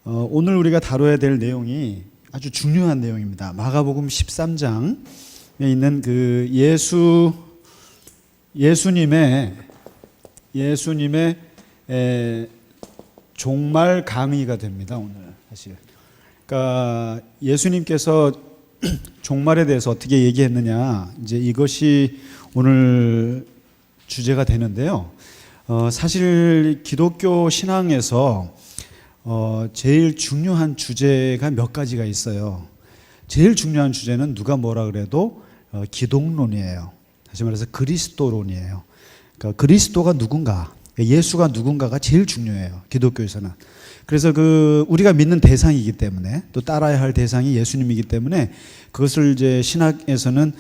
오늘 우리가 다뤄야 될 내용이 아주 중요한 내용입니다. 마가복음 13장에 있는 그 예수님의 종말 강의가 됩니다. 오늘 사실. 그러니까 예수님께서 종말에 대해서 어떻게 얘기했느냐, 이제 이것이 오늘 주제가 되는데요. 사실 기독교 신앙에서 제일 중요한 주제가 몇 가지가 있어요. 제일 중요한 주제는 누가 뭐라 그래도 기독론이에요. 다시 말해서 그리스도론이에요. 그러니까 그리스도가 누군가, 예수가 누군가가 제일 중요해요. 기독교에서는. 그래서 우리가 믿는 대상이기 때문에, 또 따라야 할 대상이 예수님이기 때문에 그것을 이제 신학에서는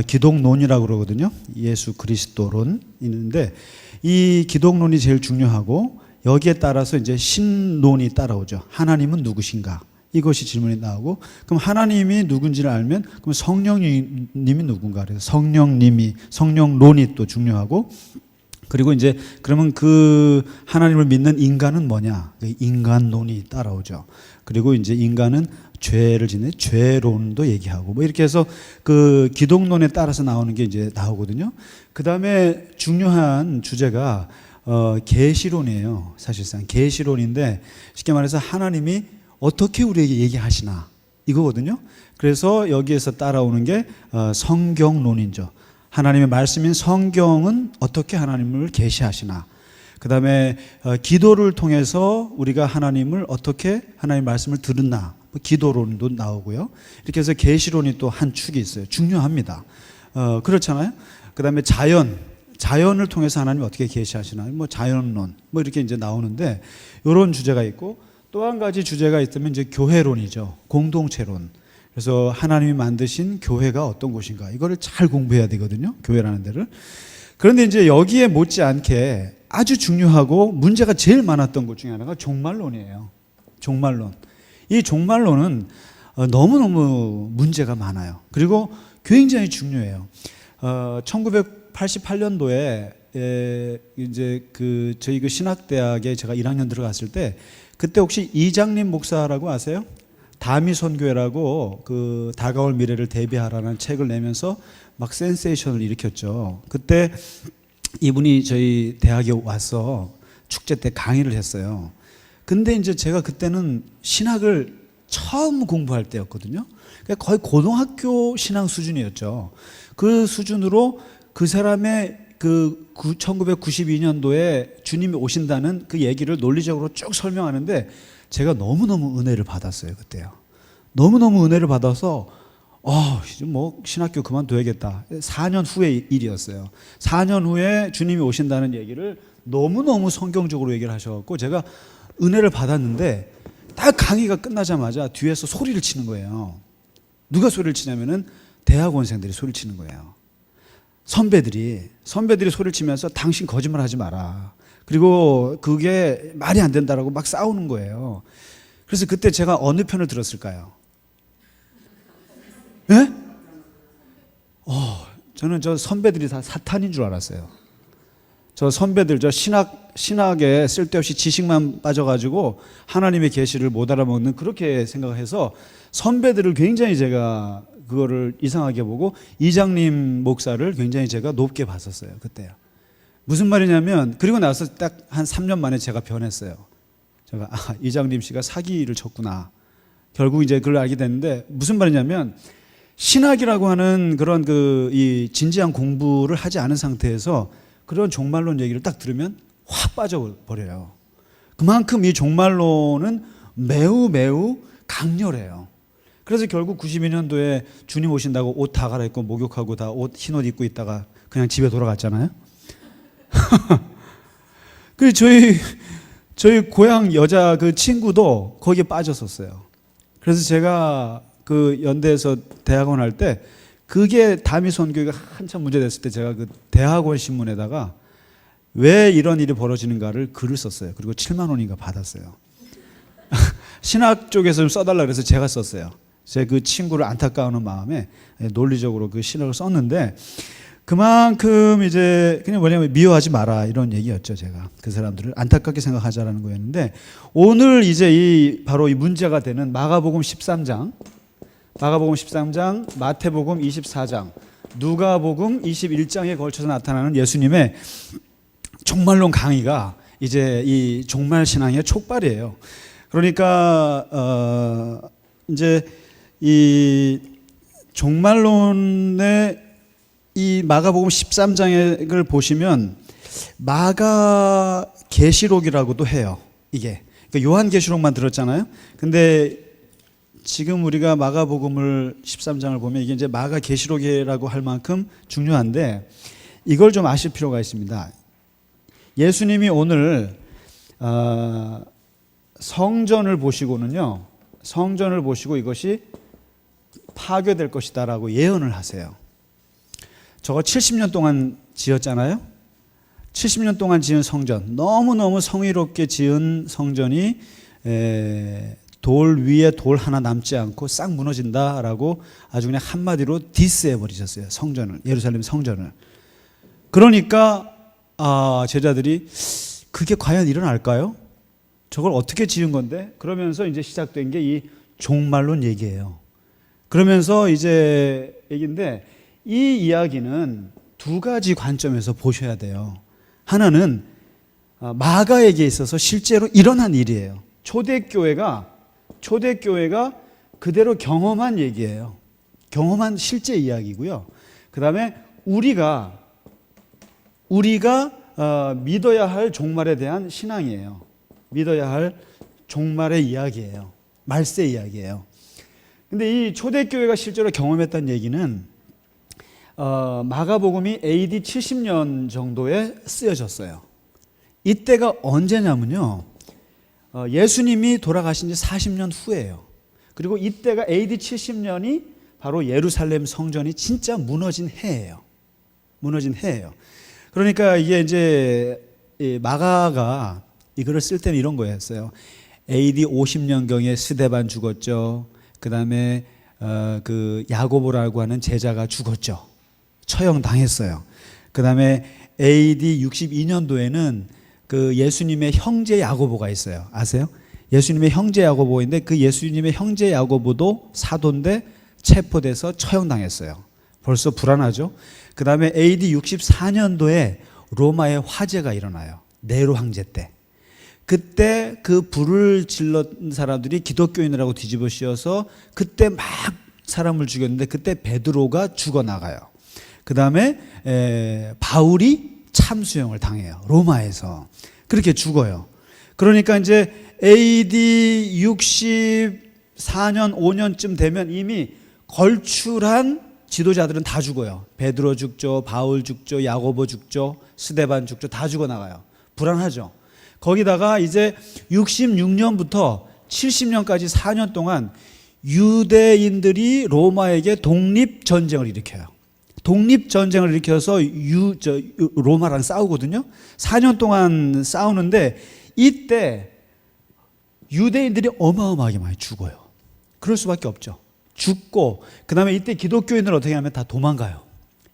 기독론이라고 그러거든요. 예수 그리스도론 있는데, 이 기독론이 제일 중요하고, 여기에 따라서 이제 신론이 따라오죠. 하나님은 누구신가? 이것이 질문이 나오고, 그럼 하나님이 누군지를 알면 그럼 성령님이 누군가? 그래서 성령론이 또 중요하고, 그리고 이제 그러면 그 하나님을 믿는 인간은 뭐냐? 인간론이 따라오죠. 그리고 이제 인간은 죄를 짓는 죄론도 얘기하고, 뭐 이렇게 해서 그 기독론에 따라서 나오는 게 이제 나오거든요. 그 다음에 중요한 주제가 계시론이에요. 사실상 계시론인데, 쉽게 말해서 하나님이 어떻게 우리에게 얘기하시나 이거거든요. 그래서 여기에서 따라오는 게 성경론이죠. 하나님의 말씀인 성경은 어떻게 하나님을 계시하시나. 그 다음에 기도를 통해서 우리가 하나님을 어떻게 하나님의 말씀을 들었나, 기도론도 나오고요. 이렇게 해서 계시론이 또 한 축이 있어요. 중요합니다. 그렇잖아요. 그 다음에 자연을 통해서 하나님 어떻게 계시하시나, 뭐 자연론, 뭐 이렇게 이제 나오는데, 이런 주제가 있고, 또 한 가지 주제가 있으면 이제 교회론이죠. 공동체론. 그래서 하나님이 만드신 교회가 어떤 곳인가, 이거를 잘 공부해야 되거든요. 교회라는 데를. 그런데 이제 여기에 못지않게 아주 중요하고 문제가 제일 많았던 것 중에 하나가 종말론이에요. 종말론. 이 종말론은 너무너무 문제가 많아요. 그리고 굉장히 중요해요. 1988년도에 이제 저희 신학대학에 제가 1학년 들어갔을 때, 그때 혹시 이장림 목사라고 아세요? 다미선교회라고 다가올 미래를 대비하라는 책을 내면서 막 센세이션을 일으켰죠. 그때 이분이 저희 대학에 와서 축제 때 강의를 했어요. 근데 이제 제가 그때는 신학을 처음 공부할 때였거든요. 그러니까 거의 고등학교 신앙 수준이었죠. 그 수준으로 그 사람의 1992년도에 주님이 오신다는 그 얘기를 논리적으로 쭉 설명하는데, 제가 너무너무 은혜를 받았어요. 그때요. 너무너무 은혜를 받아서 이제 뭐 신학교 그만둬야겠다. 4년 후의 일이었어요. 4년 후에 주님이 오신다는 얘기를 너무너무 성경적으로 얘기를 하셔갖고 제가 은혜를 받았는데, 딱 강의가 끝나자마자 뒤에서 소리를 치는 거예요. 누가 소리를 치냐면은 대학원생들이 소리를 치는 거예요. 선배들이 소리를 치면서 당신 거짓말 하지 마라. 그리고 그게 말이 안 된다라고 막 싸우는 거예요. 그래서 그때 제가 어느 편을 들었을까요? 예? 저는 저 선배들이 다 사탄인 줄 알았어요. 저 선배들, 신학에 쓸데없이 지식만 빠져가지고 하나님의 계시를 못 알아먹는, 그렇게 생각해서 선배들을 굉장히 제가 그거를 이상하게 보고, 이장님 목사를 굉장히 제가 높게 봤었어요. 그때요. 무슨 말이냐면, 그리고 나서 딱 한 3년 만에 제가 변했어요. 제가 이장님 씨가 사기를 쳤구나. 결국 이제 그걸 알게 됐는데, 무슨 말이냐면, 신학이라고 하는 그런 이 진지한 공부를 하지 않은 상태에서 그런 종말론 얘기를 딱 들으면 확 빠져버려요. 그만큼 이 종말론은 매우 매우 강렬해요. 그래서 결국 92년도에 주님 오신다고 옷 다 갈아입고 목욕하고 다 흰옷 입고 있다가 그냥 집에 돌아갔잖아요. 그 저희 고향 여자 친구도 거기에 빠졌었어요. 그래서 제가 연대에서 대학원 할 때, 그게 다미선교회가 한참 문제됐을 때 제가 대학원 신문에다가 왜 이런 일이 벌어지는가를 글을 썼어요. 그리고 7만 원인가 받았어요. 신학 쪽에서 좀 써달라 그래서 제가 썼어요. 제 친구를 안타까워하는 마음에 논리적으로 신학을 썼는데, 그만큼 이제 그냥 뭐냐면 미워하지 마라 이런 얘기였죠. 제가 그 사람들을 안타깝게 생각하자라는 거였는데, 오늘 이제 바로 이 문제가 되는 마가복음 13장, 마태복음 24장, 누가복음 21장에 걸쳐서 나타나는 예수님의 종말론 강의가 이제 이 종말 신앙의 촉발이에요. 그러니까 이제 이 종말론의 이 마가복음 13장을 보시면 마가 계시록이라고도 해요. 이게 그러니까 요한 계시록만 들었잖아요. 근데 지금 우리가 마가복음을 13장을 보면 이게 이제 마가 계시록이라고 할 만큼 중요한데, 이걸 좀 아실 필요가 있습니다. 예수님이 오늘 성전을 보시고는요, 성전을 보시고 이것이 파괴될 것이다라고 예언을 하세요. 저거 70년 동안 지었잖아요. 70년 동안 지은 성전, 너무너무 성의롭게 지은 성전이 돌 위에 돌 하나 남지 않고 싹 무너진다라고 아주 그냥 한마디로 디스해 버리셨어요. 성전을, 예루살렘 성전을. 그러니까 제자들이 그게 과연 일어날까요? 저걸 어떻게 지은 건데? 그러면서 이제 시작된 게 이 종말론 얘기예요. 그러면서 이제 얘기인데, 이 이야기는 두 가지 관점에서 보셔야 돼요. 하나는 마가에게 있어서 실제로 일어난 일이에요. 초대교회가 그대로 경험한 얘기예요. 경험한 실제 이야기고요. 그 다음에 우리가 믿어야 할 종말에 대한 신앙이에요. 믿어야 할 종말의 이야기예요. 말세 이야기예요. 근데 이 초대교회가 실제로 경험했다는 얘기는 마가복음이 AD 70년 정도에 쓰여졌어요. 이때가 언제냐면요, 예수님이 돌아가신 지 40년 후예요. 그리고 이때가 AD 70년이 바로 예루살렘 성전이 진짜 무너진 해예요. 그러니까 이게 이제 마가가 이거를 쓸 때는 이런 거였어요. AD 50년경에 스데반 죽었죠. 그 다음에 그 야고보라고 하는 제자가 죽었죠. 처형당했어요. 그 다음에 AD 62년도에는 그 예수님의 형제 야고보가 있어요. 아세요? 예수님의 형제 야고보인데, 그 예수님의 형제 야고보도 사도인데 체포돼서 처형당했어요. 벌써 불안하죠? 그 다음에 AD 64년도에 로마의 화재가 일어나요. 네로 황제 때. 그때 그 불을 질렀던 사람들이 기독교인이라고 뒤집어 씌워서 그때 막 사람을 죽였는데, 그때 베드로가 죽어나가요. 그 다음에 바울이 참수형을 당해요. 로마에서. 그렇게 죽어요. 그러니까 이제 AD 64년, 5년쯤 되면 이미 걸출한 지도자들은 다 죽어요. 베드로 죽죠, 바울 죽죠, 야고보 죽죠, 스데반 죽죠. 다 죽어나가요. 불안하죠. 거기다가 이제 66년부터 70년까지 4년 동안 유대인들이 로마에게 독립전쟁을 일으켜요. 독립전쟁을 일으켜서 로마랑 싸우거든요. 4년 동안 싸우는데, 이때 유대인들이 어마어마하게 많이 죽어요. 그럴 수밖에 없죠. 죽고, 그 다음에 이때 기독교인들 어떻게 하면 다 도망가요.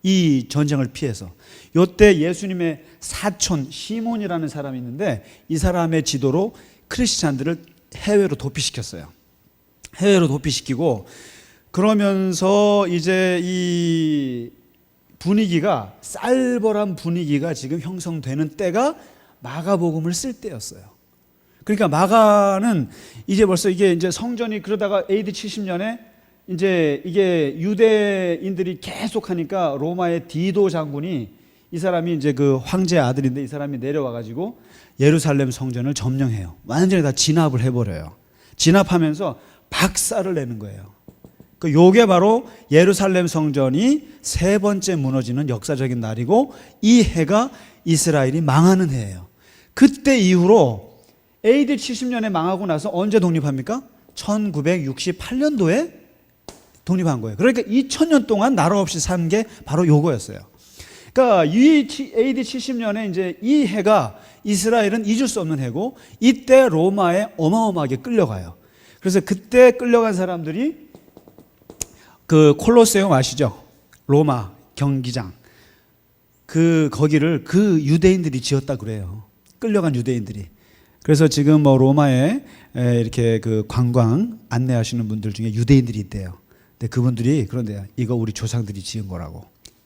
이 전쟁을 피해서. 이때 예수님의 사촌 시몬이라는 사람이 있는데, 이 사람의 지도로 크리스찬들을 해외로 도피시켰어요. 해외로 도피시키고, 그러면서 이제 이 분위기가, 쌀벌한 분위기가 지금 형성되는 때가 마가복음을 쓸 때였어요. 그러니까 마가는 이제 벌써 이게 이제 성전이, 그러다가 AD 70년에 이제 이게 유대인들이 계속 하니까 로마의 디도 장군이, 이 사람이 이제 그 황제의 아들인데, 이 사람이 내려와 가지고 예루살렘 성전을 점령해요. 완전히 다 진압을 해버려요. 진압하면서 박살을 내는 거예요. 그 요게 바로 예루살렘 성전이 세 번째 무너지는 역사적인 날이고, 이 해가 이스라엘이 망하는 해예요. 그때 이후로 AD 70년에 망하고 나서 언제 독립합니까? 1968년도에 독립한 거예요. 그러니까 2000년 동안 나라 없이 산 게 바로 요거였어요. 그러니까 이 AD 70년에 이제 이 해가 이스라엘은 잊을 수 없는 해고, 이때 로마에 어마어마하게 끌려가요. 그래서 그때 끌려간 사람들이 그 콜로세움 아시죠? 로마 경기장. 거기를 그 유대인들이 지었다 그래요. 끌려간 유대인들이. 그래서 지금 뭐 로마에 이렇게 그 관광 안내하시는 분들 중에 유대인들이 있대요. 근데 그분들이 그런데 이거 우리 조상들이 지은 거라고.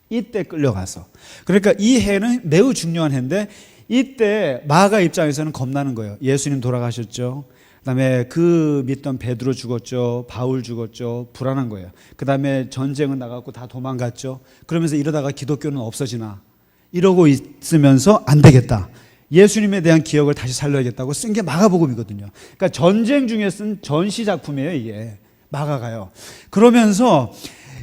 이때 끌려가서. 그러니까 이 해는 매우 중요한 해인데 이때 마가 입장에서는 겁나는 거예요. 예수님 돌아가셨죠. 그다음에 그 믿던 베드로 죽었죠. 바울 죽었죠. 불안한 거예요. 그다음에 전쟁은 나갔고 다 도망갔죠. 그러면서 이러다가 기독교는 없어지나. 이러고 있으면서 안 되겠다. 예수님에 대한 기억을 다시 살려야겠다고 쓴 게 마가복음이거든요. 그러니까 전쟁 중에 쓴 전시 작품이에요, 이게. 마가가요. 그러면서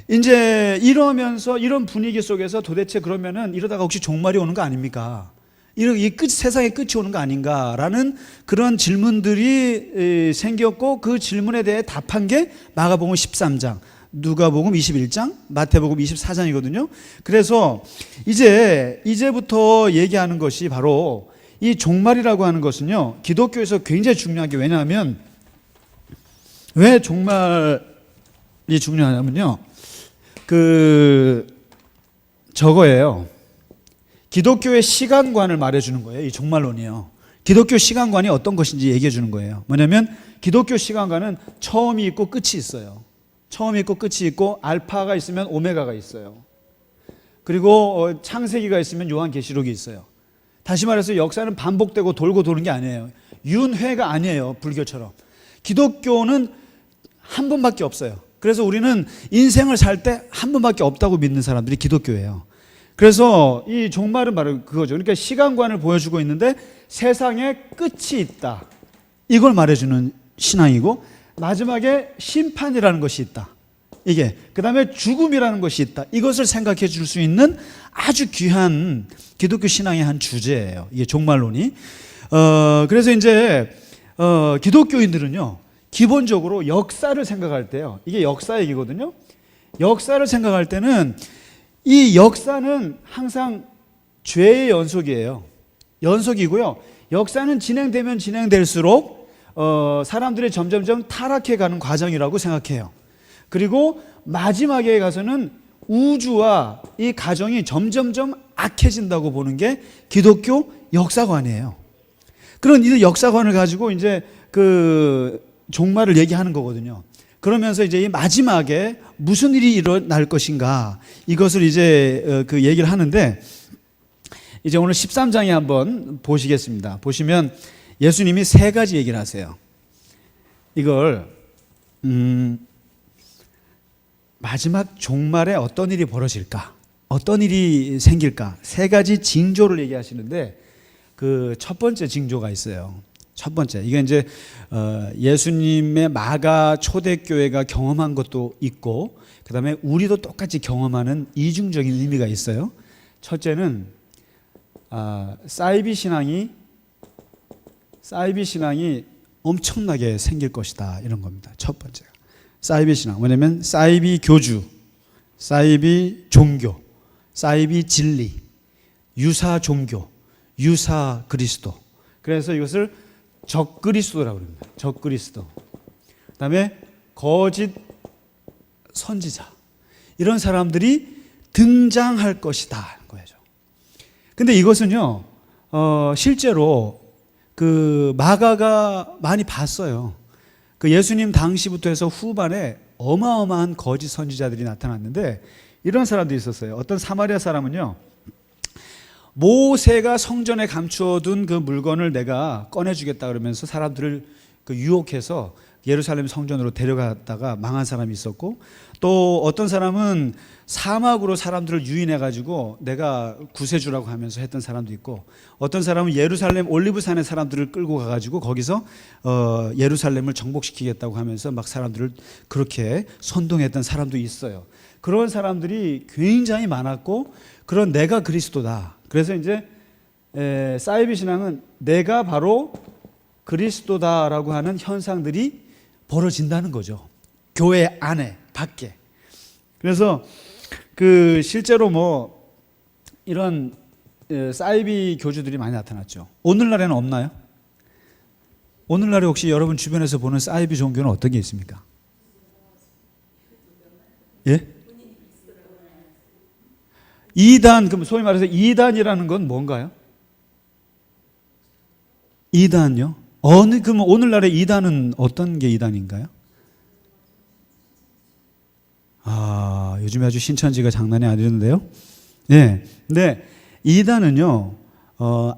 이제 이러면서 이런 분위기 속에서 도대체 그러면은 이러다가 혹시 종말이 오는 거 아닙니까? 이 세상의 끝이 오는 거 아닌가라는 그런 질문들이 생겼고 그 질문에 대해 답한 게 마가복음 13장, 누가복음 21장, 마태복음 24장이거든요. 그래서 이제부터 얘기하는 것이 바로 이 종말이라고 하는 것은요, 기독교에서 굉장히 중요한 게 왜냐하면 왜 종말이 중요하냐면요, 저거예요. 기독교의 시간관을 말해주는 거예요. 이 종말론이요. 기독교 시간관이 어떤 것인지 얘기해 주는 거예요. 뭐냐면 기독교 시간관은 처음이 있고 끝이 있어요. 처음이 있고 끝이 있고 알파가 있으면 오메가가 있어요. 그리고 창세기가 있으면 요한계시록이 있어요. 다시 말해서 역사는 반복되고 돌고 도는 게 아니에요. 윤회가 아니에요. 불교처럼. 기독교는 한 번밖에 없어요. 그래서 우리는 인생을 살 때 한 번밖에 없다고 믿는 사람들이 기독교예요. 그래서 이 종말은 바로 그거죠. 그러니까 시간관을 보여주고 있는데 세상에 끝이 있다. 이걸 말해주는 신앙이고 마지막에 심판이라는 것이 있다. 이게 그 다음에 죽음이라는 것이 있다. 이것을 생각해 줄 수 있는 아주 귀한 기독교 신앙의 한 주제예요. 이게 종말론이. 그래서 이제 기독교인들은요 기본적으로 역사를 생각할 때요. 이게 역사 얘기거든요. 역사를 생각할 때는 이 역사는 항상 죄의 연속이에요. 연속이고요. 역사는 진행되면 진행될수록 사람들이 점점점 타락해가는 과정이라고 생각해요. 그리고 마지막에 가서는 우주와 이 가정이 점점점 악해진다고 보는 게 기독교 역사관이에요. 그런 이 역사관을 가지고 이제 종말을 얘기하는 거거든요. 그러면서 이제 이 마지막에 무슨 일이 일어날 것인가 이것을 이제 얘기를 하는데 이제 오늘 13장에 한번 보시겠습니다. 보시면 예수님이 세 가지 얘기를 하세요. 이걸 마지막 종말에 어떤 일이 벌어질까? 어떤 일이 생길까? 세 가지 징조를 얘기하시는데 그 첫 번째 징조가 있어요. 첫 번째, 이게 이제 예수님의 마가 초대교회가 경험한 것도 있고 그 다음에 우리도 똑같이 경험하는 이중적인 의미가 있어요. 첫째는 사이비 신앙이 엄청나게 생길 것이다 이런 겁니다. 첫 번째가 사이비 신앙. 뭐냐면 사이비 교주, 사이비 종교, 사이비 진리, 유사 종교, 유사 그리스도. 그래서 이것을 적그리스도라고 합니다. 적그리스도. 그다음에 거짓 선지자. 이런 사람들이 등장할 것이다 거죠. 근데 이것은요, 실제로 마가가 많이 봤어요. 예수님 당시부터 해서 후반에 어마어마한 거짓 선지자들이 나타났는데 이런 사람들이 있었어요. 어떤 사마리아 사람은요, 모세가 성전에 감추어둔 그 물건을 내가 꺼내주겠다 그러면서 사람들을 유혹해서 예루살렘 성전으로 데려갔다가 망한 사람이 있었고, 또 어떤 사람은 사막으로 사람들을 유인해가지고 내가 구세주라고 하면서 했던 사람도 있고, 어떤 사람은 예루살렘 올리브산에 사람들을 끌고 가가지고 거기서 예루살렘을 정복시키겠다고 하면서 막 사람들을 그렇게 선동했던 사람도 있어요. 그런 사람들이 굉장히 많았고, 그런 내가 그리스도다. 그래서 이제 사이비 신앙은 내가 바로 그리스도다라고 하는 현상들이 벌어진다는 거죠. 교회 안에, 밖에. 그래서 실제로 뭐 이런 사이비 교주들이 많이 나타났죠. 오늘날에는 없나요? 오늘날에 혹시 여러분 주변에서 보는 사이비 종교는 어떤 게 있습니까? 예? 이단, 그럼 소위 말해서 이단이라는 건 뭔가요? 이단요? 그럼 오늘날의 이단은 어떤 게 이단인가요? 요즘에 아주 신천지가 장난이 아니는데요. 네. 근데 이단은요,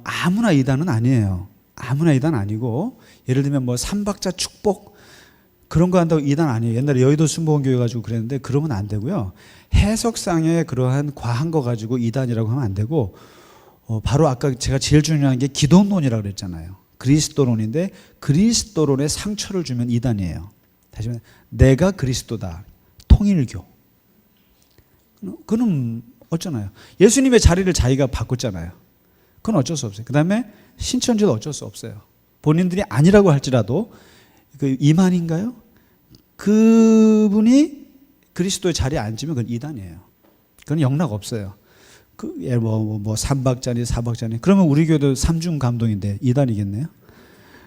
아무나 이단은 아니에요. 아무나 이단 아니고, 예를 들면 뭐 삼박자 축복, 그런 거 한다고 이단 아니에요. 옛날에 여의도 순복음교회 가지고 그랬는데, 그러면 안 되고요. 해석상의 그러한 과한 거 가지고 이단이라고 하면 안 되고, 바로 아까 제가 제일 중요한 게 기독론이라고 그랬잖아요. 그리스도론인데, 그리스도론에 상처를 주면 이단이에요. 다시 말해, 내가 그리스도다. 통일교. 그건 어쩌나요? 예수님의 자리를 자기가 바꿨잖아요. 그건 어쩔 수 없어요. 그 다음에 신천지도 어쩔 수 없어요. 본인들이 아니라고 할지라도 그 이만인가요? 그분이 그리스도의 자리에 앉으면 그건 이단이에요. 그건 영락 없어요. 뭐 삼박자니 사박자니 그러면 우리 교회도 삼중 감동인데 이단이겠네요.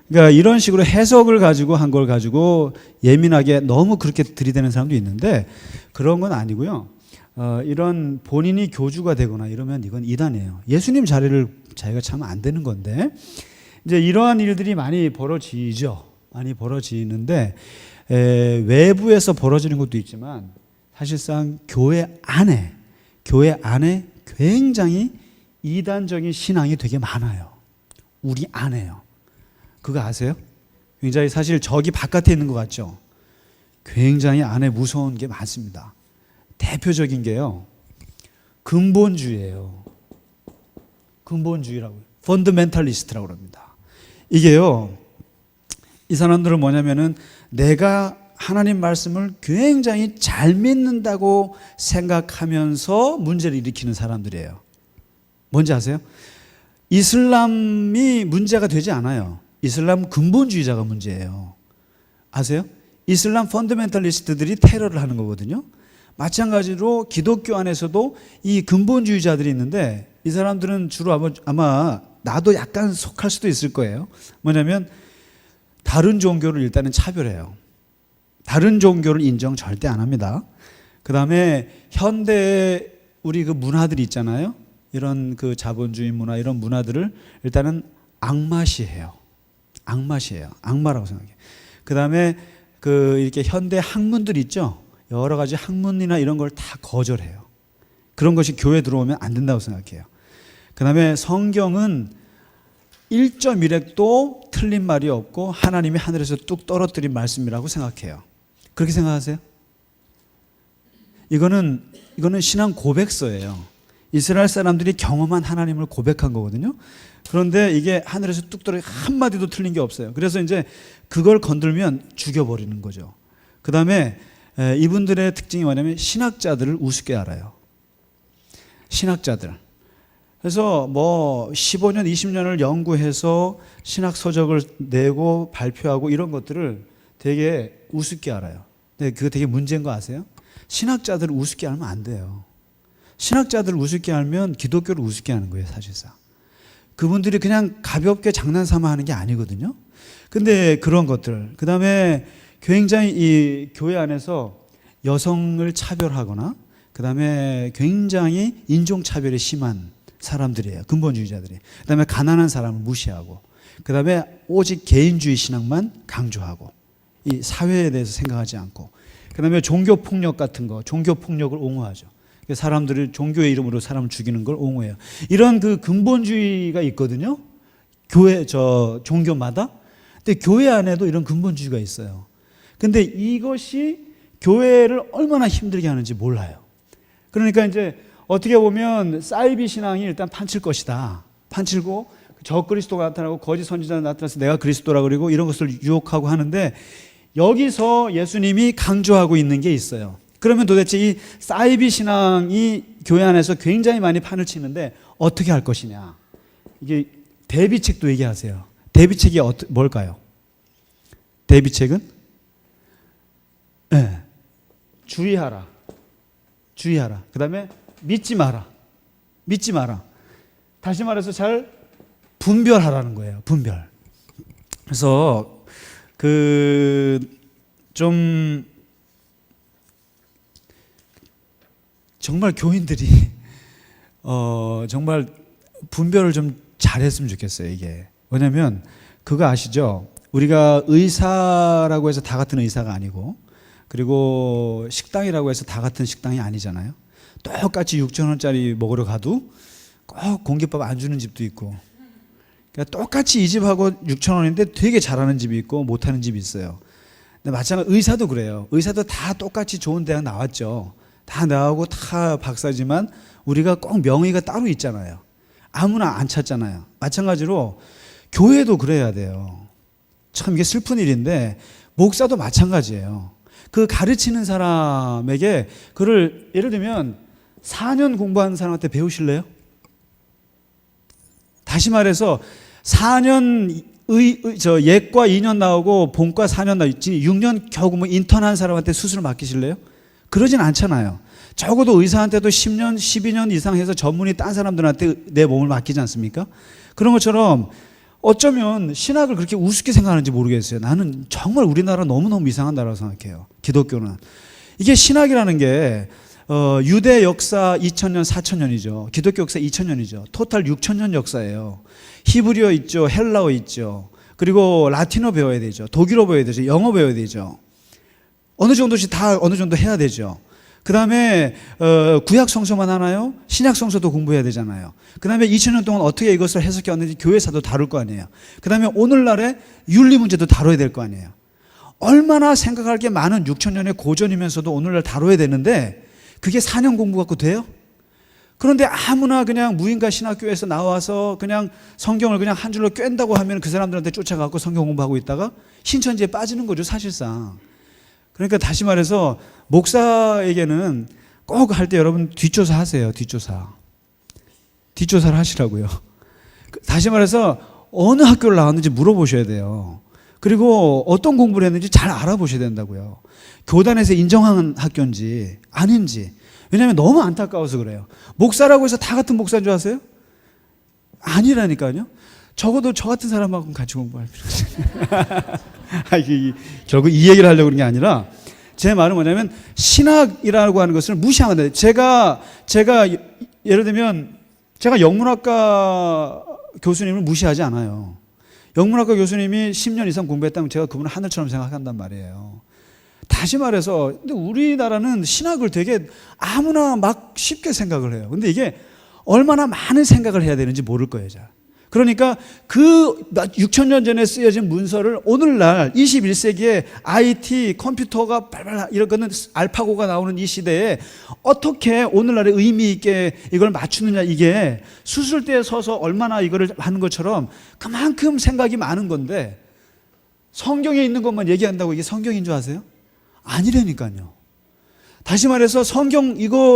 그러니까 이런 식으로 해석을 가지고 한 걸 가지고 예민하게 너무 그렇게 들이대는 사람도 있는데 그런 건 아니고요. 이런 본인이 교주가 되거나 이러면 이건 이단이에요. 예수님 자리를 자기가 차면 안 되는 건데 이제 이러한 일들이 많이 벌어지죠. 많이 벌어지는데 외부에서 벌어지는 것도 있지만 사실상 교회 안에 굉장히 이단적인 신앙이 되게 많아요. 우리 안에요. 그거 아세요? 굉장히 사실 저기 바깥에 있는 것 같죠? 굉장히 안에 무서운 게 많습니다. 대표적인 게요. 근본주의예요. 근본주의라고요. 펀더멘탈리스트라고 합니다. 이게요. 이 사람들은 뭐냐면은 내가 하나님 말씀을 굉장히 잘 믿는다고 생각하면서 문제를 일으키는 사람들이에요. 뭔지 아세요? 이슬람이 문제가 되지 않아요. 이슬람 근본주의자가 문제예요. 아세요? 이슬람 펀더멘탈리스트들이 테러를 하는 거거든요. 마찬가지로 기독교 안에서도 이 근본주의자들이 있는데 이 사람들은 주로 아마 나도 약간 속할 수도 있을 거예요. 뭐냐면 다른 종교를 일단은 차별해요. 다른 종교를 인정 절대 안 합니다. 그 다음에 현대 우리 그 문화들이 있잖아요. 이런 그 자본주의 문화 이런 문화들을 일단은 악마시해요. 악마시해요. 악마라고 생각해요. 그 다음에 그 이렇게 현대 학문들 있죠. 여러 가지 학문이나 이런 걸 다 거절해요. 그런 것이 교회에 들어오면 안 된다고 생각해요. 그 다음에 성경은 1.1획도 틀린 말이 없고 하나님이 하늘에서 뚝 떨어뜨린 말씀이라고 생각해요. 그렇게 생각하세요? 이거는 신앙 고백서예요. 이스라엘 사람들이 경험한 하나님을 고백한 거거든요. 그런데 이게 하늘에서 뚝 떨어져 한마디도 틀린 게 없어요. 그래서 이제 그걸 건들면 죽여버리는 거죠. 그 다음에 이분들의 특징이 뭐냐면 신학자들을 우습게 알아요. 신학자들. 그래서 뭐 15년, 20년을 연구해서 신학 서적을 내고 발표하고 이런 것들을 되게 우습게 알아요. 근데 그거 되게 문제인 거 아세요? 신학자들을 우습게 알면 안 돼요. 신학자들을 우습게 알면 기독교를 우습게 하는 거예요, 사실상. 그분들이 그냥 가볍게 장난삼아 하는 게 아니거든요. 근데 그런 것들. 그 다음에 굉장히 이 교회 안에서 여성을 차별하거나 그 다음에 굉장히 인종차별이 심한 사람들이에요. 근본주의자들이. 그 다음에 가난한 사람을 무시하고 그 다음에 오직 개인주의 신앙만 강조하고 이 사회에 대해서 생각하지 않고 그 다음에 종교폭력 같은 거, 종교폭력을 옹호하죠. 사람들을 종교의 이름으로 사람을 죽이는 걸 옹호해요. 이런 그 근본주의가 있거든요. 종교마다. 근데 교회 안에도 이런 근본주의가 있어요. 근데 이것이 교회를 얼마나 힘들게 하는지 몰라요. 그러니까 이제 어떻게 보면 사이비 신앙이 일단 판칠 것이다. 판칠고 적그리스도가 나타나고 거짓 선지자가 나타나서 내가 그리스도라 그러고 이런 것을 유혹하고 하는데 여기서 예수님이 강조하고 있는 게 있어요. 그러면 도대체 이 사이비 신앙이 교회 안에서 굉장히 많이 판을 치는데 어떻게 할 것이냐. 이게 대비책도 얘기하세요. 대비책이 뭘까요? 대비책은? 네. 주의하라. 그 다음에 믿지 마라. 다시 말해서 잘 분별하라는 거예요. 분별. 그래서 정말 교인들이 정말 분별을 좀 잘했으면 좋겠어요. 이게 왜냐하면 그거 아시죠? 우리가 의사라고 해서 다 같은 의사가 아니고, 그리고 식당이라고 해서 다 같은 식당이 아니잖아요. 똑같이 6,000원짜리 먹으러 가도 꼭 공깃밥 안 주는 집도 있고, 그러니까 똑같이 이 집하고 6,000원인데 되게 잘하는 집이 있고 못하는 집이 있어요. 근데 마찬가지로 의사도 그래요. 의사도 다 똑같이 좋은 대학 나왔죠. 다 나오고 다 박사지만 우리가 꼭 명의가 따로 있잖아요. 아무나 안 찾잖아요. 마찬가지로 교회도 그래야 돼요. 참 이게 슬픈 일인데 목사도 마찬가지예요. 그 가르치는 사람에게 그를 예를 들면 4년 공부한 사람한테 배우실래요? 다시 말해서 4년 예과 2년 나오고 본과 4년 나오고 6년 겨우 뭐 인턴한 사람한테 수술을 맡기실래요? 그러진 않잖아요. 적어도 의사한테도 10년, 12년 이상 해서 전문의 딴 사람들한테 내 몸을 맡기지 않습니까? 그런 것처럼 어쩌면 신학을 그렇게 우습게 생각하는지 모르겠어요. 나는 정말 우리나라 너무너무 이상한 나라라고 생각해요. 기독교는. 이게 신학이라는 게 유대 역사 2000년, 4000년이죠. 기독교 역사 2000년이죠. 토탈 6000년 역사예요. 히브리어 있죠. 헬라어 있죠. 그리고 라틴어 배워야 되죠. 독일어 배워야 되죠. 영어 배워야 되죠. 어느 정도씩 다 어느 정도 해야 되죠. 그 다음에 구약 성서만 하나요? 신약 성서도 공부해야 되잖아요. 그 다음에 2000년 동안 어떻게 이것을 해석해 왔는지 교회사도 다룰 거 아니에요. 그 다음에 오늘날의 윤리 문제도 다뤄야 될 거 아니에요. 얼마나 생각할 게 많은 6000년의 고전이면서도 오늘날 다뤄야 되는데 그게 4년 공부 갖고 돼요? 그런데 아무나 그냥 무인가 신학교에서 나와서 그냥 성경을 그냥 한 줄로 꿰다고 하면 그 사람들한테 쫓아가고 성경 공부하고 있다가 신천지에 빠지는 거죠, 사실상. 그러니까 다시 말해서 목사에게는 꼭 할 때 여러분 뒷조사 하세요. 뒷조사를 하시라고요. 다시 말해서 어느 학교를 나왔는지 물어보셔야 돼요. 그리고 어떤 공부를 했는지 잘 알아보셔야 된다고요. 교단에서 인정한 학교인지 아닌지. 왜냐하면 너무 안타까워서 그래요. 목사라고 해서 다 같은 목사인 줄 아세요? 아니라니까요. 적어도 저 같은 사람하고는 같이 공부할 필요 없어요. 결국 이 얘기를 하려고 그런 게 아니라 제 말은 뭐냐면 신학이라고 하는 것을 무시하면 돼요. 제가 예를 들면 제가 영문학과 교수님을 무시하지 않아요. 영문학과 교수님이 10년 이상 공부했다면 제가 그분을 하늘처럼 생각한단 말이에요. 다시 말해서 근데 우리나라는 신학을 되게 아무나 막 쉽게 생각을 해요. 근데 이게 얼마나 많은 생각을 해야 되는지 모를 거예요. 자. 그러니까 그 6,000년 전에 쓰여진 문서를 오늘날 21세기에 IT, 컴퓨터가 발발 이런 거는 알파고가 나오는 이 시대에 어떻게 오늘날의 의미 있게 이걸 맞추느냐, 이게 수술대에 서서 얼마나 이거를 하는 것처럼 그만큼 생각이 많은 건데 성경에 있는 것만 얘기한다고 이게 성경인 줄 아세요? 아니라니까요. 다시 말해서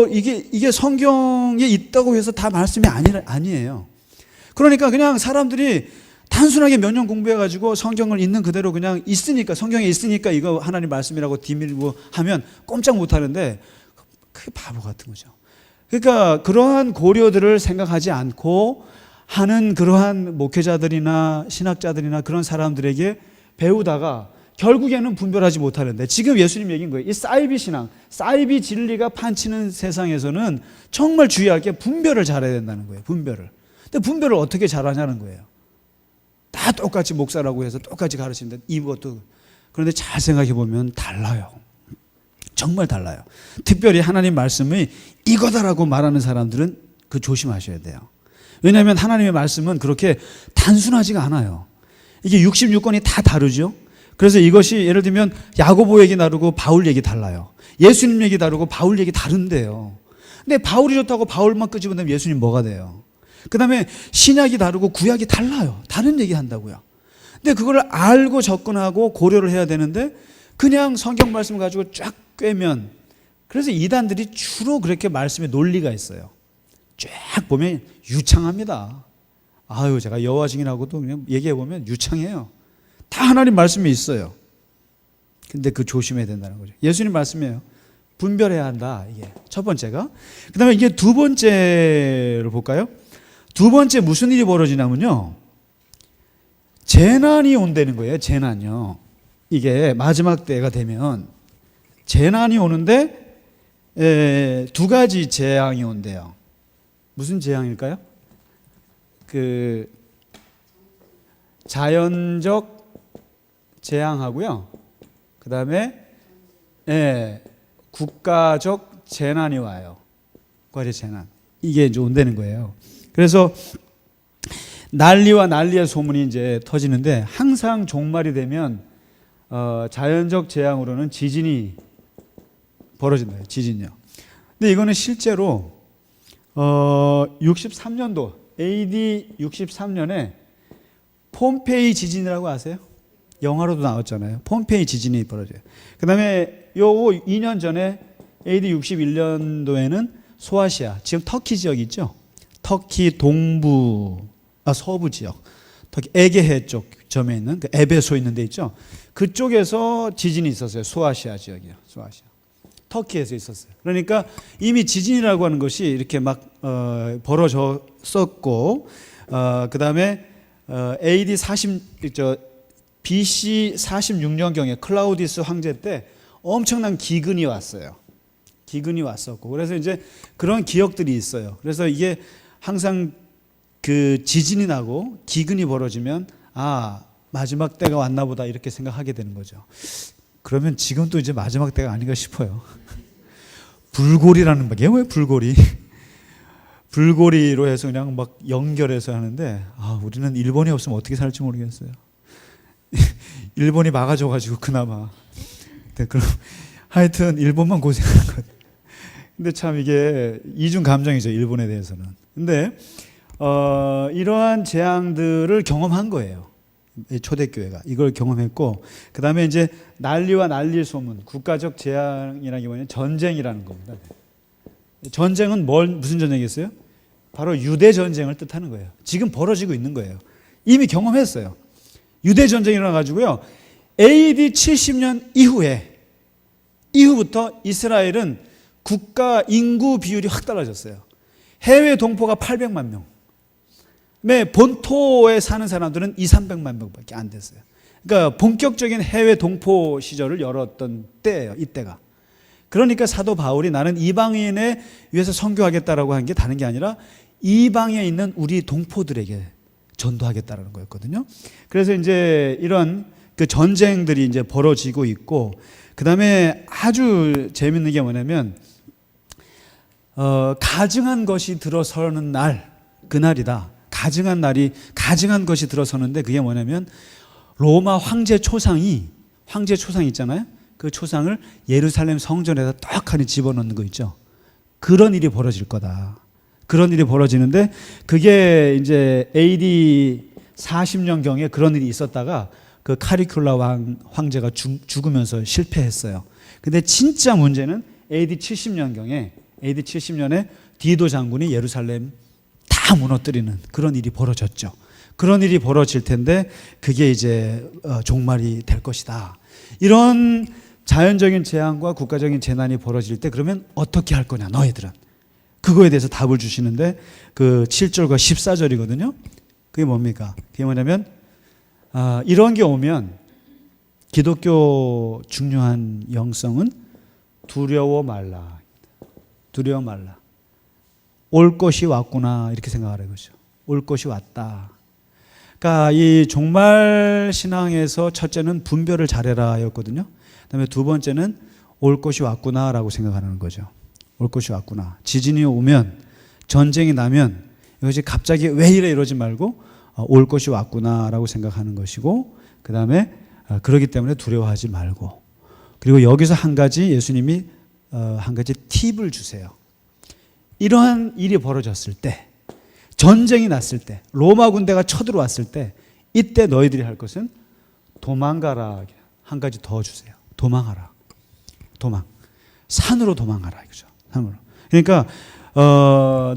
이게 성경에 있다고 해서 다 말씀이 아니에요. 그러니까 그냥 사람들이 단순하게 몇 년 공부해가지고 성경을 있는 그대로 그냥 있으니까, 성경에 있으니까 이거 하나님 말씀이라고 뒤밀고 하면 꼼짝 못하는데 그게 바보 같은 거죠. 그러니까 그러한 고려들을 생각하지 않고 하는 그러한 목회자들이나 신학자들이나 그런 사람들에게 배우다가 결국에는 분별하지 못하는데, 지금 예수님 얘기인 거예요. 이 사이비 신앙, 사이비 진리가 판치는 세상에서는 정말 주의할 게 분별을 잘해야 된다는 거예요. 분별을. 근데 분별을 어떻게 잘하냐는 거예요. 다 똑같이 목사라고 해서 똑같이 가르치는데 이것도. 그런데 잘 생각해 보면 달라요. 정말 달라요. 특별히 하나님 말씀이 이거다라고 말하는 사람들은 그 조심하셔야 돼요. 왜냐하면 하나님의 말씀은 그렇게 단순하지가 않아요. 이게 66권이 다 다르죠. 그래서 이것이 예를 들면 야고보 얘기 다르고 바울 얘기 달라요. 예수님 얘기 다르고 바울 얘기 다른데요. 근데 바울이 좋다고 바울만 끄집어내면 예수님 뭐가 돼요? 그 다음에 신약이 다르고 구약이 달라요. 다른 얘기 한다고요. 근데 그걸 알고 접근하고 고려를 해야 되는데 그냥 성경 말씀 가지고 쫙 꿰면, 그래서 이단들이 주로 그렇게 말씀에 논리가 있어요. 쫙 보면 유창합니다. 아유, 제가 여호와 증인하고도 그냥 얘기해 보면 유창해요. 다 하나님 말씀이 있어요. 근데 그 조심해야 된다는 거죠. 예수님 말씀이에요. 분별해야 한다. 이게 첫 번째가. 그 다음에 이게 두 번째로 볼까요? 두 번째 무슨 일이 벌어지냐면요, 재난이 온다는 거예요. 재난이요. 이게 마지막 때가 되면 재난이 오는데 두 가지 재앙이 온대요. 무슨 재앙일까요? 그 자연적 재앙하고요. 그다음에 국가적 재난이 와요. 국가적 재난. 이게 이제 온다는 거예요. 그래서 난리와 난리의 소문이 이제 터지는데 항상 종말이 되면 자연적 재앙으로는 지진이 벌어진다요. 지진이요. 근데 이거는 실제로 63년도 AD 63년에 폼페이 지진이라고 아세요? 영화로도 나왔잖아요. 폼페이 지진이 벌어져요. 그 다음에 요 2년 전에 AD 61년도에는 소아시아, 지금 터키 지역 있죠? 터키 서부 지역, 터키 에게해 쪽 점에 있는 그 에베소 있는 데 있죠? 그쪽에서 지진이 있었어요. 소아시아 지역이요. 소아시아. 터키에서 있었어요. 그러니까 이미 지진이라고 하는 것이 이렇게 막 벌어졌었고, 그 다음에 AD BC 46년경에 클라우디스 황제 때 엄청난 기근이 왔어요. 기근이 왔었고, 그래서 이제 그런 기억들이 있어요. 그래서 이게 항상 그 지진이 나고 기근이 벌어지면 마지막 때가 왔나 보다 이렇게 생각하게 되는 거죠. 그러면 지금도 이제 마지막 때가 아닌가 싶어요. 불고리라는 게 왜 불고리? 불고리로 해서 그냥 막 연결해서 하는데 우리는 일본이 없으면 어떻게 살지 모르겠어요. 일본이 막아줘가지고 그나마. 네, 그럼 하여튼 일본만 고생하는 것. 근데 참 이게 이중 감정이죠, 일본에 대해서는. 근데 이러한 재앙들을 경험한 거예요. 초대교회가 이걸 경험했고, 그 다음에 이제 난리와 난리의 소문, 국가적 재앙이라는 게 뭐냐면 전쟁이라는 겁니다. 전쟁은 무슨 전쟁이겠어요? 바로 유대 전쟁을 뜻하는 거예요. 지금 벌어지고 있는 거예요. 이미 경험했어요. 유대 전쟁이 일어나가지고요, AD 70년 이후부터 이스라엘은 국가 인구 비율이 확 달라졌어요. 해외 동포가 800만 명. 본토에 사는 사람들은 200~300만 명밖에 안 됐어요. 그러니까 본격적인 해외 동포 시절을 열었던 때예요, 이때가. 그러니까 사도 바울이 나는 이방인에 위해서 선교하겠다라고 한 게 다른 게 아니라 이방에 있는 우리 동포들에게 전도하겠다라는 거였거든요. 그래서 이제 이런 그 전쟁들이 이제 벌어지고 있고, 그 다음에 아주 재밌는 게 뭐냐면, 가증한 것이 들어서는 날, 그날이다. 가증한 것이 들어서는데 그게 뭐냐면 로마 황제 초상이 있잖아요. 그 초상을 예루살렘 성전에다 떡하니 집어넣는 거 있죠. 그런 일이 벌어질 거다. 그런 일이 벌어지는데 그게 이제 AD 40년경에 그런 일이 있었다가 그 카리큘라 황제가 죽으면서 실패했어요. 근데 진짜 문제는 AD 70년에 디도 장군이 예루살렘 다 무너뜨리는 그런 일이 벌어졌죠. 그런 일이 벌어질 텐데 그게 이제 종말이 될 것이다. 이런 자연적인 재앙과 국가적인 재난이 벌어질 때 그러면 어떻게 할 거냐, 너희들은. 그거에 대해서 답을 주시는데 그 7절과 14절이거든요. 그게 뭡니까? 그게 뭐냐면 이런 게 오면 기독교 중요한 영성은 두려워 말라. 두려워 말라. 올 것이 왔구나 이렇게 생각하는 거죠. 올 것이 왔다. 그러니까 이 종말 신앙에서 첫째는 분별을 잘해라 였거든요. 그다음에 두 번째는 올 것이 왔구나라고 생각하는 거죠. 올 것이 왔구나. 지진이 오면, 전쟁이 나면 이것이 갑자기 왜 이러지 말고 올 것이 왔구나라고 생각하는 것이고, 그 다음에 그러기 때문에 두려워하지 말고, 그리고 여기서 한 가지 예수님이 한 가지 팁을 주세요. 이러한 일이 벌어졌을 때, 전쟁이 났을 때, 로마 군대가 쳐들어왔을 때, 이때 너희들이 할 것은 도망가라. 한 가지 더 주세요. 도망하라. 산으로 도망하라. 그죠? 산으로. 그러니까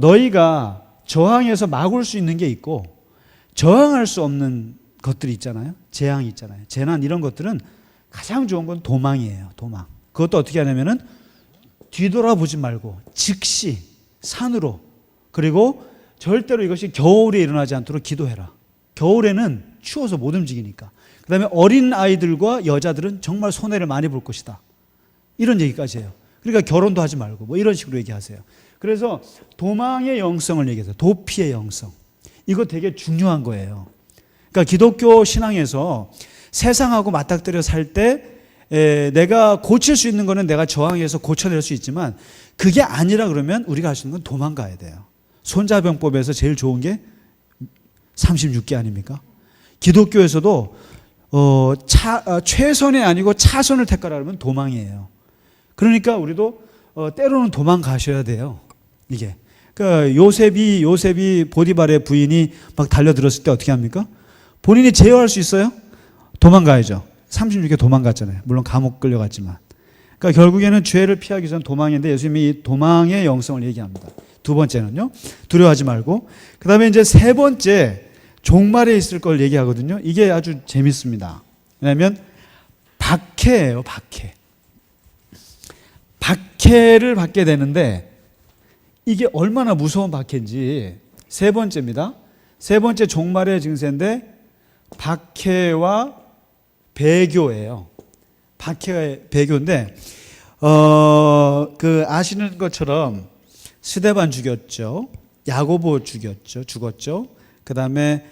너희가 저항해서 막을 수 있는 게 있고 저항할 수 없는 것들이 있잖아요. 재앙이 있잖아요. 재난 이런 것들은 가장 좋은 건 도망이에요. 도망. 그것도 어떻게 하냐면은 뒤돌아보지 말고 즉시 산으로, 그리고 절대로 이것이 겨울에 일어나지 않도록 기도해라. 겨울에는 추워서 못 움직이니까. 그 다음에 어린 아이들과 여자들은 정말 손해를 많이 볼 것이다. 이런 얘기까지 해요. 그러니까 결혼도 하지 말고 뭐 이런 식으로 얘기하세요. 그래서 도망의 영성을 얘기해서 도피의 영성. 이거 되게 중요한 거예요. 그러니까 기독교 신앙에서 세상하고 맞닥뜨려 살 때 내가 고칠 수 있는 거는 내가 저항해서 고쳐낼 수 있지만 그게 아니라 그러면 우리가 할 수 있는 건 도망가야 돼요. 손자병법에서 제일 좋은 게 36개 아닙니까? 기독교에서도 최선이 아니고 차선을 택하라 그러면 도망이에요. 그러니까 우리도 때로는 도망가셔야 돼요. 이게. 그러니까 요셉이 보디발의 부인이 막 달려들었을 때 어떻게 합니까? 본인이 제어할 수 있어요? 도망가야죠. 36개 도망갔잖아요. 물론 감옥 끌려갔지만. 그러니까 결국에는 죄를 피하기 위해서는 도망인데 예수님이 이 도망의 영성을 얘기합니다. 두 번째는요. 두려워하지 말고. 그 다음에 이제 세 번째 종말에 있을 걸 얘기하거든요. 이게 아주 재밌습니다. 왜냐하면 박해예요. 박해. 박해를 받게 되는데 이게 얼마나 무서운 박해인지 세 번째입니다. 세 번째 종말의 증세인데 박해와 배교예요. 박해와 배교인데 아시는 것처럼 스데반 죽였죠. 야고보 죽었죠. 그 다음에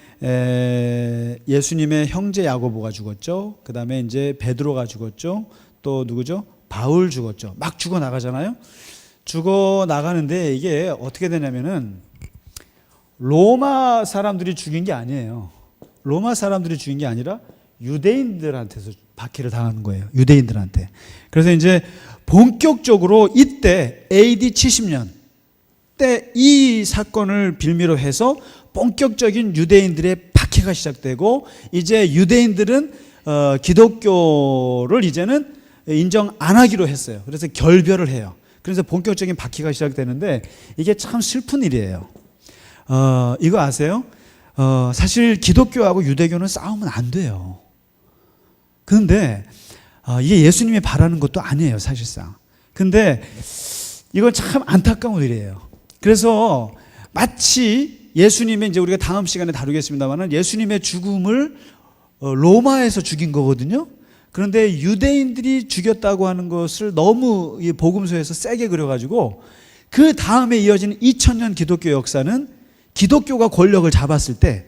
예수님의 형제 야고보가 죽었죠. 그 다음에 이제 베드로가 죽었죠. 또 누구죠? 바울 죽었죠. 막 죽어 나가잖아요. 죽어 나가는데 이게 어떻게 되냐면은 로마 사람들이 죽인 게 아니에요. 로마 사람들이 죽인 게 아니라 유대인들한테서 박해를 당하는 거예요. 유대인들한테. 그래서 이제 본격적으로 이때 AD 70년 때 이 사건을 빌미로 해서 본격적인 유대인들의 박해가 시작되고 이제 유대인들은 기독교를 이제는 인정 안 하기로 했어요. 그래서 결별을 해요. 그래서 본격적인 박해가 시작되는데 이게 참 슬픈 일이에요. 이거 아세요? 사실 기독교하고 유대교는 싸우면 안 돼요. 그런데 이게 예수님이 바라는 것도 아니에요, 사실상. 근데 이건 참 안타까운 일이에요. 그래서 마치 예수님의 이제 우리가 다음 시간에 다루겠습니다만은 예수님의 죽음을 로마에서 죽인 거거든요. 그런데 유대인들이 죽였다고 하는 것을 너무 이 복음서에서 세게 그려가지고 그 다음에 이어지는 2000년 기독교 역사는 기독교가 권력을 잡았을 때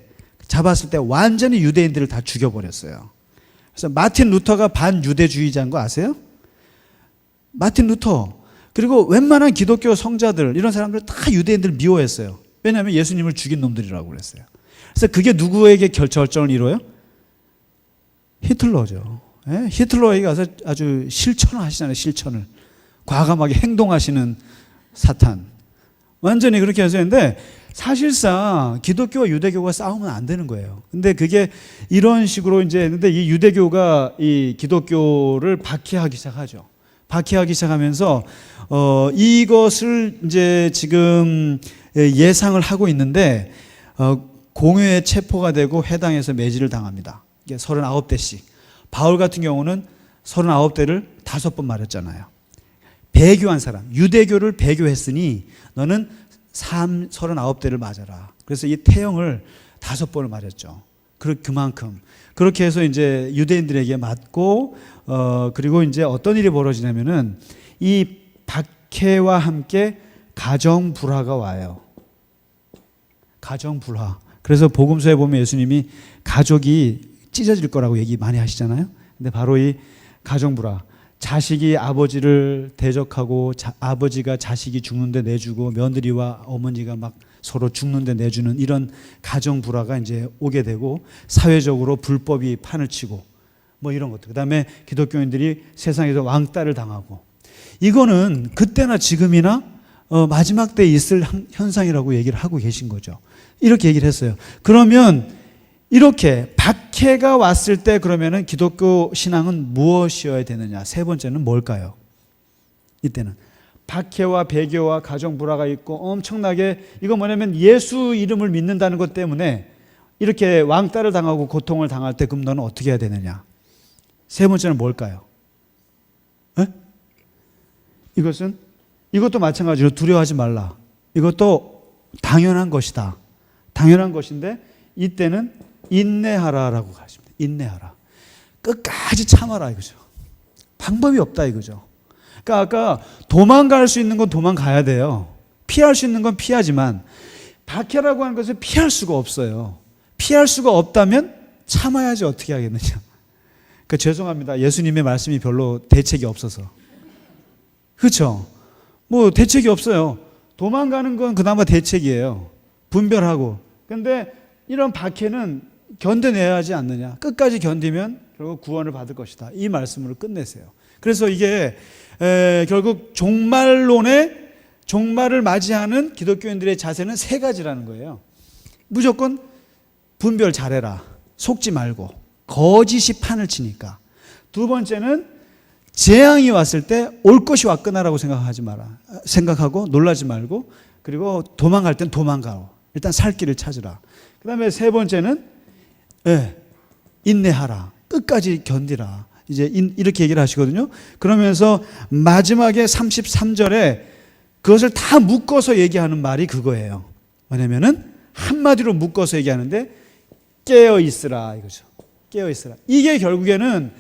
완전히 유대인들을 다 죽여버렸어요. 그래서 마틴 루터가 반유대주의자인 거 아세요? 마틴 루터. 그리고 웬만한 기독교 성자들 이런 사람들 다 유대인들 미워했어요. 왜냐하면 예수님을 죽인 놈들이라고 그랬어요. 그래서 그게 누구에게 결정을 이뤄요? 히틀러죠. 예? 히틀러에게 가서 아주 실천을 하시잖아요. 실천을. 과감하게 행동하시는 사탄. 완전히 그렇게 해서 했는데 사실상 기독교와 유대교가 싸우면 안 되는 거예요. 근데 그게 이런 식으로 이제 했는데 이 유대교가 이 기독교를 박해하기 시작하죠. 박해하기 시작하면서 이것을 이제 지금 예상을 하고 있는데 공회에 체포가 되고 회당에서 매질을 당합니다. 이게 39대씩. 바울 같은 경우는 39대를 5번 말했잖아요. 배교한 사람, 유대교를 배교했으니 너는 39대를 맞아라. 그래서 이 태형을 5번을 말했죠. 그만큼. 그렇게 해서 이제 유대인들에게 맞고, 그리고 이제 어떤 일이 벌어지냐면은 이 박해와 함께 가정불화가 와요. 가정불화. 그래서 복음서에 보면 예수님이 가족이 찢어질 거라고 얘기 많이 하시잖아요. 근데 바로 이 가정불화. 자식이 아버지를 대적하고 아버지가 자식이 죽는데 내주고 며느리와 어머니가 막 서로 죽는데 내주는 이런 가정 불화가 이제 오게 되고 사회적으로 불법이 판을 치고 뭐 이런 것들. 그다음에 기독교인들이 세상에서 왕따를 당하고 이거는 그때나 지금이나 마지막 때에 있을 현상이라고 얘기를 하고 계신 거죠. 이렇게 얘기를 했어요. 그러면 이렇게 박해가 왔을 때 그러면은 기독교 신앙은 무엇이어야 되느냐? 세 번째는 뭘까요? 이때는 박해와 배교와 가정 불화가 있고 엄청나게 이거 뭐냐면 예수 이름을 믿는다는 것 때문에 이렇게 왕따를 당하고 고통을 당할 때 그럼 너는 어떻게 해야 되느냐? 세 번째는 뭘까요? 에? 이것도 마찬가지로 두려워하지 말라. 이것도 당연한 것이다. 당연한 것인데 이때는 인내하라라고 하십니다. 인내하라. 끝까지 참아라 이거죠. 방법이 없다 이거죠. 그러니까 아까 도망갈 수 있는 건 도망가야 돼요. 피할 수 있는 건 피하지만 박해라고 하는 것을 피할 수가 없어요. 피할 수가 없다면 참아야지 어떻게 하겠느냐. 그러니까 죄송합니다. 예수님의 말씀이 별로 대책이 없어서. 그렇죠? 뭐 대책이 없어요. 도망가는 건 그나마 대책이에요. 분별하고. 근데 이런 박해는 견뎌내야 하지 않느냐. 끝까지 견디면 결국 구원을 받을 것이다. 이 말씀으로 끝내세요. 그래서 이게 결국 종말을 맞이하는 기독교인들의 자세는 세 가지라는 거예요. 무조건 분별 잘해라. 속지 말고. 거짓이 판을 치니까. 두 번째는 재앙이 왔을 때 올 것이 왔구나라고 생각하고 놀라지 말고, 그리고 도망갈 땐 도망가고 일단 살 길을 찾으라. 그 다음에 세 번째는 인내하라. 끝까지 견디라. 이제 이렇게 얘기를 하시거든요. 그러면서 마지막에 33절에 그것을 다 묶어서 얘기하는 말이 그거예요. 뭐냐면은 한마디로 묶어서 얘기하는데 깨어 있으라 이거죠. 깨어 있으라. 이게 결국에는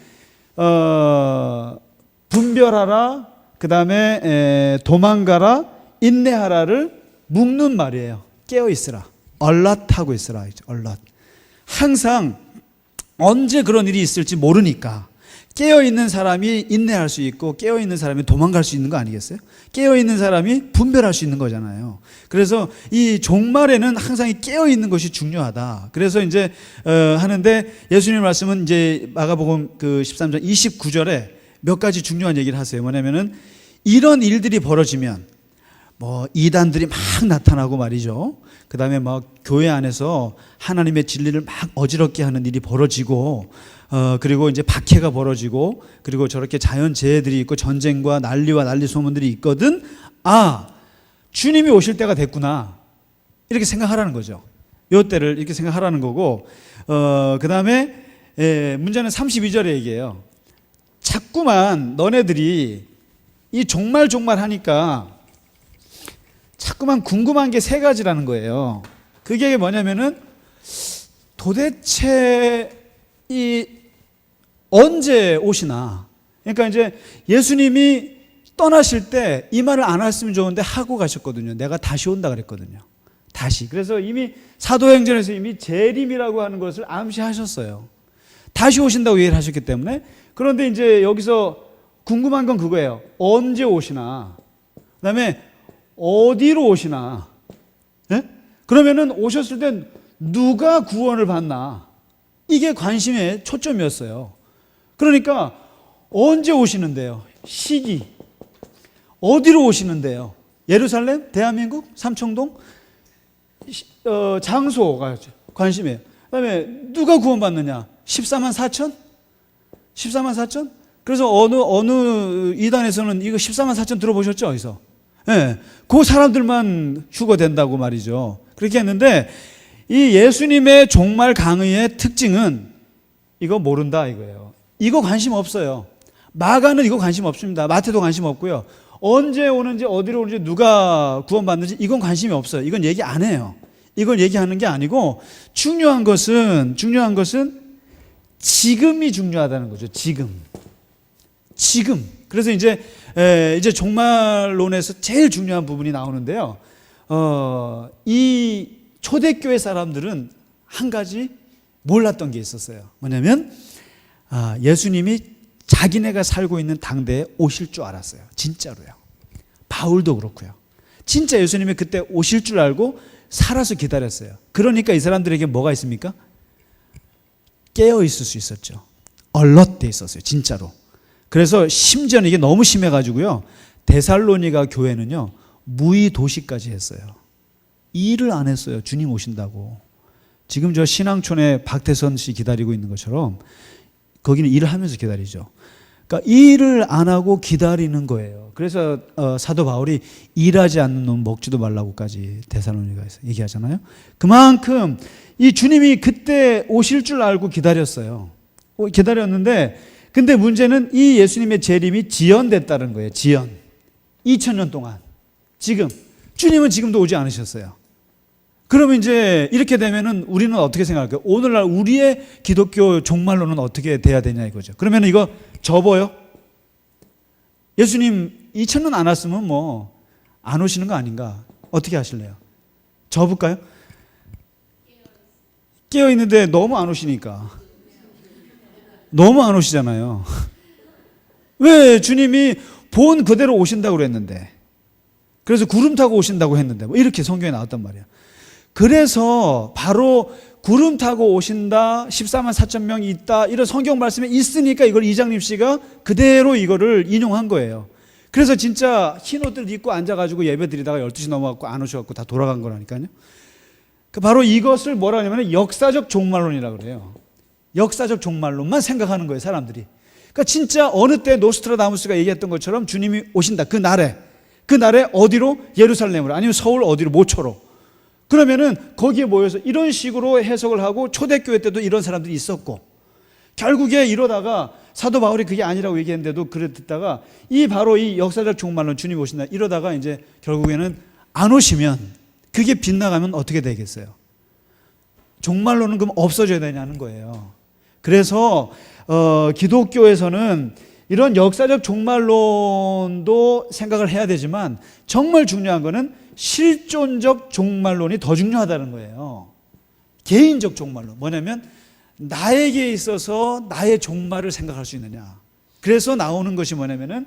분별하라, 그 다음에 도망가라, 인내하라를 묶는 말이에요. 깨어 있으라. 얼럿하고 있으라. 얼럿. 항상 언제 그런 일이 있을지 모르니까 깨어있는 사람이 인내할 수 있고 깨어있는 사람이 도망갈 수 있는 거 아니겠어요? 깨어있는 사람이 분별할 수 있는 거잖아요. 그래서 이 종말에는 항상 깨어있는 것이 중요하다. 그래서 이제 하는데 예수님 말씀은 이제 마가복음 그 13장 29절에 몇 가지 중요한 얘기를 하세요. 뭐냐면은 이런 일들이 벌어지면 뭐 이단들이 막 나타나고 말이죠. 그 다음에 막 교회 안에서 하나님의 진리를 막 어지럽게 하는 일이 벌어지고, 그리고 이제 박해가 벌어지고, 그리고 저렇게 자연재해들이 있고 전쟁과 난리와 난리 소문들이 있거든. 아, 주님이 오실 때가 됐구나. 이렇게 생각하라는 거죠. 요 때를 이렇게 생각하라는 거고, 그 다음에 문제는 32절에 얘기해요. 자꾸만 너네들이 이 종말 하니까 자꾸만 궁금한 게 세 가지라는 거예요. 그게 뭐냐면은 도대체 이 언제 오시나. 그러니까 이제 예수님이 떠나실 때 이 말을 안 했으면 좋은데 하고 가셨거든요. 내가 다시 온다 그랬거든요. 다시. 그래서 이미 사도행전에서 이미 재림이라고 하는 것을 암시하셨어요. 다시 오신다고 얘기를 하셨기 때문에. 그런데 이제 여기서 궁금한 건 그거예요. 언제 오시나. 그다음에 어디로 오시나? 예? 그러면은 오셨을 때 누가 구원을 받나? 이게 관심의 초점이었어요. 그러니까 언제 오시는데요? 시기. 어디로 오시는데요? 예루살렘? 대한민국? 삼청동? 장소가 관심이에요. 그다음에 누가 구원받느냐? 14만 4천? 14만 4천? 그래서 어느 이단에서는 이거 14만 4천 들어보셨죠? 어디서? 예, 그 사람들만 휴거된다고 말이죠. 그렇게 했는데 이 예수님의 종말 강의의 특징은 이거 모른다 이거예요. 이거 관심 없어요. 마가는 이거 관심 없습니다. 마태도 관심 없고요. 언제 오는지 어디로 오는지 누가 구원받는지 이건 관심이 없어요. 이건 얘기 안 해요. 이걸 얘기하는 게 아니고 중요한 것은 지금이 중요하다는 거죠. 지금. 그래서 이제 종말론에서 제일 중요한 부분이 나오는데요. 이 초대교회 사람들은 한 가지 몰랐던 게 있었어요. 뭐냐면 예수님이 자기네가 살고 있는 당대에 오실 줄 알았어요. 진짜로요. 바울도 그렇고요. 진짜 예수님이 그때 오실 줄 알고 살아서 기다렸어요. 그러니까 이 사람들에게 뭐가 있습니까? 깨어 있을 수 있었죠. 얼럿돼 있었어요. 진짜로. 그래서 심지어는 이게 너무 심해가지고요. 데살로니가 교회는요. 무의도시까지 했어요. 일을 안 했어요. 주님 오신다고. 지금 저 신앙촌에 박태선 씨 기다리고 있는 것처럼 거기는 일을 하면서 기다리죠. 그러니까 일을 안 하고 기다리는 거예요. 그래서 사도 바울이 일하지 않는 놈 먹지도 말라고까지 데살로니가에서 얘기하잖아요. 그만큼 이 주님이 그때 오실 줄 알고 기다렸어요. 기다렸는데 근데 문제는 이 예수님의 재림이 지연됐다는 거예요. 지연. 2000년 동안. 지금. 주님은 지금도 오지 않으셨어요. 그러면 이제 이렇게 되면은 우리는 어떻게 생각할까요? 오늘날 우리의 기독교 종말론은 어떻게 돼야 되냐 이거죠. 그러면 이거 접어요? 예수님 2000년 안 왔으면 뭐 안 오시는 거 아닌가? 어떻게 하실래요? 접을까요? 깨어 있는데 너무 안 오시니까. 너무 안 오시잖아요. 왜? 주님이 본 그대로 오신다고 그랬는데. 그래서 구름 타고 오신다고 했는데 뭐 이렇게 성경에 나왔단 말이야. 그래서 바로 구름 타고 오신다, 14만 4천 명이 있다, 이런 성경 말씀이 있으니까 이걸 이장님 씨가 그대로 이거를 인용한 거예요. 그래서 진짜 흰 옷들 입고 앉아가지고 예배 드리다가 12시 넘어갖고 안 오셔갖고 다 돌아간 거라니까요. 바로 이것을 뭐라 하냐면 역사적 종말론이라고 그래요. 역사적 종말론만 생각하는 거예요, 사람들이. 그러니까 진짜 어느 때 노스트라다무스가 얘기했던 것처럼 주님이 오신다. 그 날에 어디로? 예루살렘으로, 아니면 서울 어디로? 모초로. 그러면은 거기에 모여서 이런 식으로 해석을 하고, 초대교회 때도 이런 사람들이 있었고, 결국에 이러다가 사도 바울이 그게 아니라고 얘기했는데도 그래 듣다가 바로 이 역사적 종말론, 주님 오신다, 이러다가 이제 결국에는 안 오시면, 그게 빗나가면 어떻게 되겠어요? 종말론은 그럼 없어져야 되냐는 거예요. 그래서 기독교에서는 이런 역사적 종말론도 생각을 해야 되지만, 정말 중요한 거는 실존적 종말론이 더 중요하다는 거예요. 개인적 종말론. 뭐냐면 나에게 있어서 나의 종말을 생각할 수 있느냐. 그래서 나오는 것이 뭐냐면은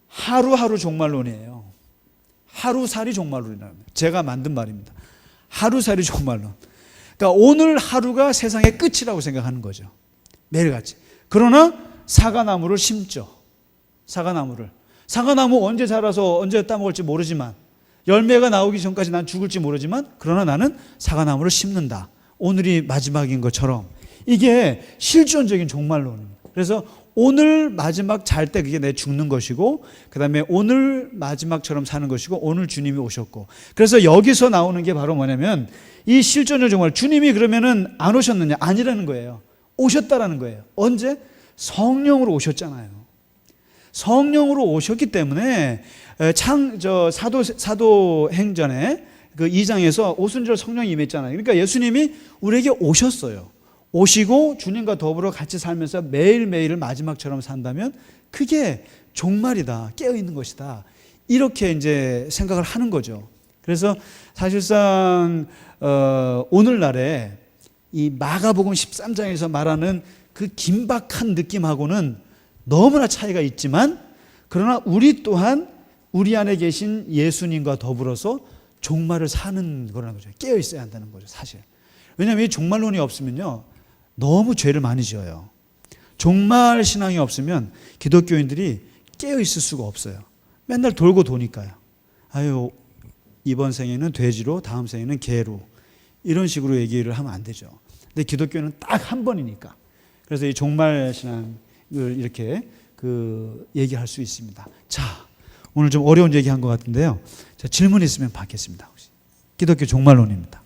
하루하루 종말론이에요. 하루살이 종말론이라는 거예요. 제가 만든 말입니다. 하루살이 종말론. 그러니까 오늘 하루가 세상의 끝이라고 생각하는 거죠. 매일같이. 그러나 사과나무를 심죠. 사과나무 언제 자라서 언제 따먹을지 모르지만, 열매가 나오기 전까지 난 죽을지 모르지만, 그러나 나는 사과나무를 심는다. 오늘이 마지막인 것처럼. 이게 실존적인 종말론입니다. 그래서 오늘 마지막 잘 때 그게 내 죽는 것이고, 그 다음에 오늘 마지막처럼 사는 것이고, 오늘 주님이 오셨고. 그래서 여기서 나오는 게 바로 뭐냐면 이 실존적 종말, 주님이 그러면은 안 오셨느냐? 아니라는 거예요. 오셨다라는 거예요. 언제? 성령으로 오셨잖아요. 성령으로 오셨기 때문에 사도행전에 그 2장에서 오순절 성령이 임했잖아요. 그러니까 예수님이 우리에게 오셨어요. 오시고 주님과 더불어 같이 살면서 매일매일을 마지막처럼 산다면 그게 종말이다, 깨어있는 것이다, 이렇게 이제 생각을 하는 거죠. 그래서 사실상 오늘날에 이 마가복음 13장에서 말하는 그 긴박한 느낌하고는 너무나 차이가 있지만, 그러나 우리 또한 우리 안에 계신 예수님과 더불어서 종말을 사는 거라는 거죠. 깨어 있어야 한다는 거죠, 사실. 왜냐하면 이 종말론이 없으면요, 너무 죄를 많이 지어요. 종말 신앙이 없으면 기독교인들이 깨어 있을 수가 없어요. 맨날 돌고 도니까요. 아유, 이번 생에는 돼지로, 다음 생에는 개로, 이런 식으로 얘기를 하면 안 되죠. 근데 기독교는 딱 한 번이니까. 그래서 이 종말 신앙을 이렇게 얘기할 수 있습니다. 자, 오늘 좀 어려운 얘기한 것 같은데요. 자, 질문 있으면 받겠습니다. 기독교 종말론입니다.